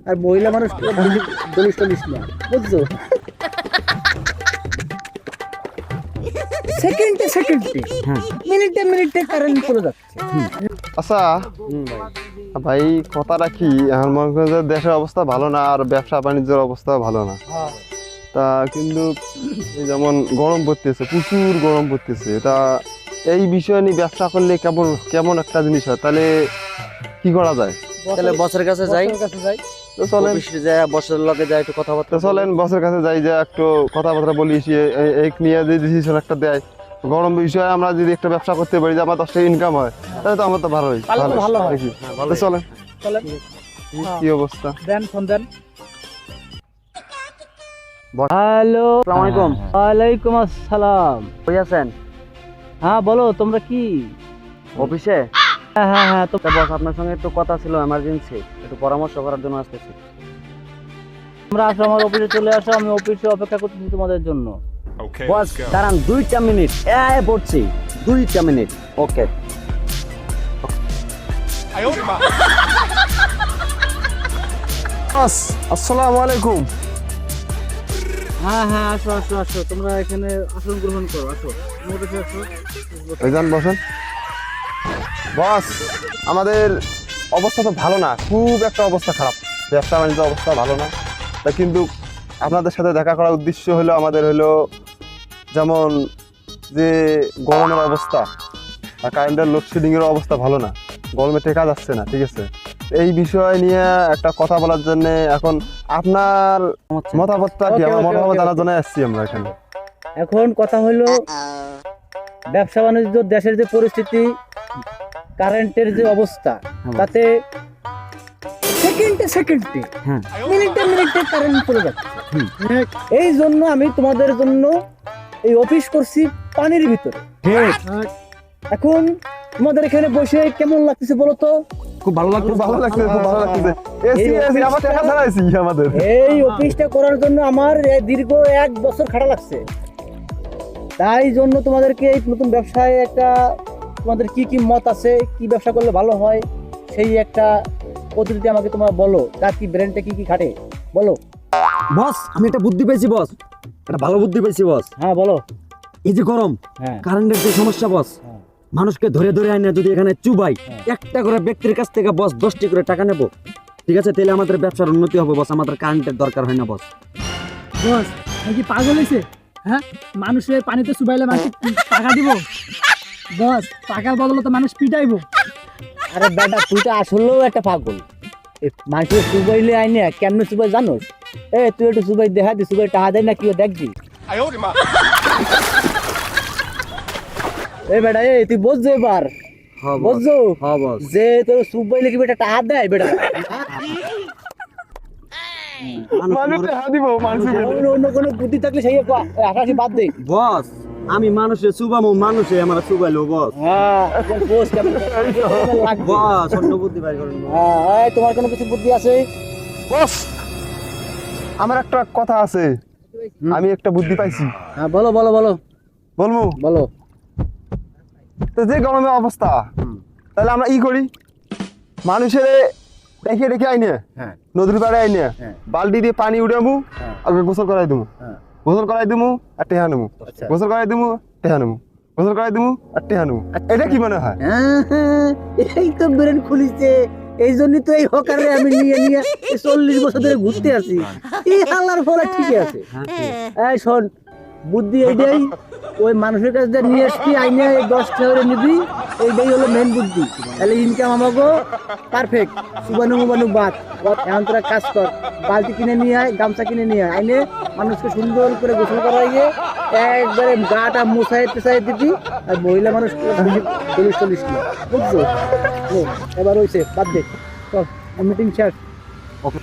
আর মহিলা মানুষ চল্লিশ চল্লিশ না, বুঝছো? সেকেন্ডে সেকেন্ডে, মিনিটে মিনিটে কারেন্ট চলে যাচ্ছে। আচ্ছা ভাই, কথাটা কি, এখন মনে করেন যে দেশের অবস্থা ভালো না আর ব্যবসা বাণিজ্যের অবস্থা ভালো না। তা কিন্তু এই যেমন গরম পড়তেছে, প্রচুর গরম পড়তেছে, তা এই বিষয় নিয়ে ব্যবসা করলে কেমন কেমন একটা জিনিস হয়, তাহলে কি করা যায়? তাহলে বসের কাছে যাই, তো চলেন, অফিসে যাই, বসের লগে যাই, একটু কথাবার্তা তো চলেন বসের কাছে যাই, যে একটু কথাবার্তা বলি, এই নিয়ে যদি ডিসিশন একটা দেয়, গরম বিষয়ে আমরা যদি একটা ব্যবসা করতে পারি, যে আমার 10 টাকা ইনকাম হয়, তাহলে তো আমার তো ভালোই ভালো হয়। নাকি? তো চলেন, চলেন, কি অবস্থা? দেন ফোন দেন। হ্যালো, আসসালামু আলাইকুম। ওয়ালাইকুম আসসালাম। কই আছেন? হ্যাঁ বলো, তোমরা কি অফিসে? হ্যাঁ হ্যাঁ হ্যাঁ, তো বস আপনার সঙ্গে একটু কথা ছিল, এমার্জেন্সি, একটু পরামর্শ করার জন্য আসতেছি। তোমরা আসো, আমার অফিসে চলে আসো, আমি অফিসে অপেক্ষা করতেছি তোমাদের জন্য। বস দাঁড়ান 2টা মিনিট, পড়ছি 2টা মিনিট। ওকে। বস আসসালামু আলাইকুম। হ্যাঁ হ্যাঁ, আসো আসো আসো, তোমরা এখানে আসন গ্রহণ করো, আসো আমার কাছে আসো। ভাইজান বসেন। বস আমাদের অবস্থা তো ভালো না, খুব একটা অবস্থা খারাপ, ব্যবসা বাণিজ্য অবস্থা ভালো না। তা কিন্তু আপনাদের সাথে দেখা করার উদ্দেশ্য হলো, আমাদের হলো যেমন যে গরমের অবস্থা আর কারেন্টের লোডশেডিংয়ের অবস্থা ভালো না, গরমে টেকা যাচ্ছে না, ঠিক আছে? এই বিষয় নিয়ে একটা কথা বলার জন্য এখন আপনার মতামতটা কি, আমার মতামত জানার জন্য আসছি আমরা এখানে। এখন কথা হলো, ব্যবসা বাণিজ্য, দেশের যে পরিস্থিতি, কারেন্টের যে অবস্থা, তাতে সেকেন্ডে সেকেন্ডে, মিনিটে মিনিটে কারেন্ট চলে যাচ্ছে। এই জন্য আমি তোমাদের জন্য এই অফিস করছি পানির ভিতরে। এখন তোমাদের এখানে বসে কেমন লাগতেছে বলো তো? খুব ভালো লাগছে, ভালো লাগছে, খুব ভালো লাগছে। এসি এসি আমার টাকা ছাড়া এসি আমাদের। এই অফিসটা করার জন্য আমার দীর্ঘ 1 বছর খাটা লাগছে। তাই জন্য তোমাদেরকে এই নতুন ব্যবসায় একটা, তোমাদের কি কি মত আছে, কি ব্যবসা করলে ভালো হয়, সেই একটা পদ্ধতি আমাকে তোমরা বলো। তার কি ব্র্যান্ডটা কি কি খাটে বলো। বস আমি একটা বুদ্ধি পেয়েছি বস, একটা ভালো বুদ্ধি পেয়েছি বস। হ্যাঁ বলো। এই যে গরম, হ্যাঁ কারেন্টের যে সমস্যা বস, হ্যাঁ। মানুষকে ধরে ধরে আইনা যদি এখানে চুবাই, হ্যাঁ। একটা করে ব্যক্তির কাছ থেকে বস 10টি করে টাকা নেব, ঠিক আছে? তাহলে আমাদের ব্যবসার উন্নতি হবে বস, আমাদের কারেন্টের দরকার হয় না বস। বস নাকি পাগল হয়েছে? হ্যাঁ, মানুষের পানিতে চুবাইলে মানুষ টাকা দিব? বস টাকার বদলে তো মানুষ পিটাইবো। আরে বেটা, তুই তো আসলেও একটা পাগল। মানুষের সুবাইলে আইনে কেমনে সুবাই জানোস? তুই একটু সুবাই দেখা দি, সুবাই টাকা দেয় না কি দেখবি? বেটা, তুই বুঝছো এবার? বুঝছো হ্যাঁ বস। যে তোর সুবাইলে কি বেটা টাকা দেয় বেটা? মানুষ টাকা দিব, মানুষ অন্য কোনো বুদ্ধি থাকলে সেই আশাশি বাদ দে। বস আমি মানুষে চুবামো, মানুষে আমার চুবাইলো বস। হ্যাঁ বস, কেমন লাগবে? বস অন্য বুদ্ধি বাইর করেন বস। হ্যাঁ, তোমার কোনো কিছু বুদ্ধি আছে? বস আমার একটা কথা আছে, আমি একটা বুদ্ধি পাইছি। হ্যাঁ বলো বলো বলো বলবো? বলো। তো যে গরমের অবস্থা, তাহলে আমরা ই করি, মানুষের ডেকে ডেকে আইনে, হ্যাঁ নদীর পাড়ে আইনে, হ্যাঁ। বালতি দিয়ে পানি উঠাবো, হ্যাঁ। আর গোসল করাই দেবো, হ্যাঁ। গোসল করাই দেবো আর টেহা নেবো, আচ্ছা। গোসল করাই দেবো টেহা নেবো, গোসল করাই দেবো আর টেহা নেবো। এটা কি মনে হয়? এই তো ব্রেন খুলিছে, এই জন্যই তো এই হকারে আমি নিয়ে নিয়ে 40 বছর ধরে ঘুরতে আছি। এই হালার ফলে ঠিক আছে। এই শোন, বুদ্ধি এইটাই, ওই মানুষের কাছে যে নিয়ে আসছি আইনে 10 টাকা নিবি, এইটাই হলো মেন বুদ্ধি। তাহলে ইনকাম আমাকে পারফেক্ট। সুবানু মুবানু বাদ, এখন তোরা কাজ কর, বালতি কিনে নিয়ে আয়, গামছা কিনে নিয়ে আয়, আইনে মানুষকে সুন্দর করে গোসল করাইয়ে একবারে গাটা মুছাই টেছাই দিবি। আর মহিলা মানুষ 40 না, বুঝছো? এবার হয়েছে, বাদ দে, চল মিটিং শেষ। ওকে।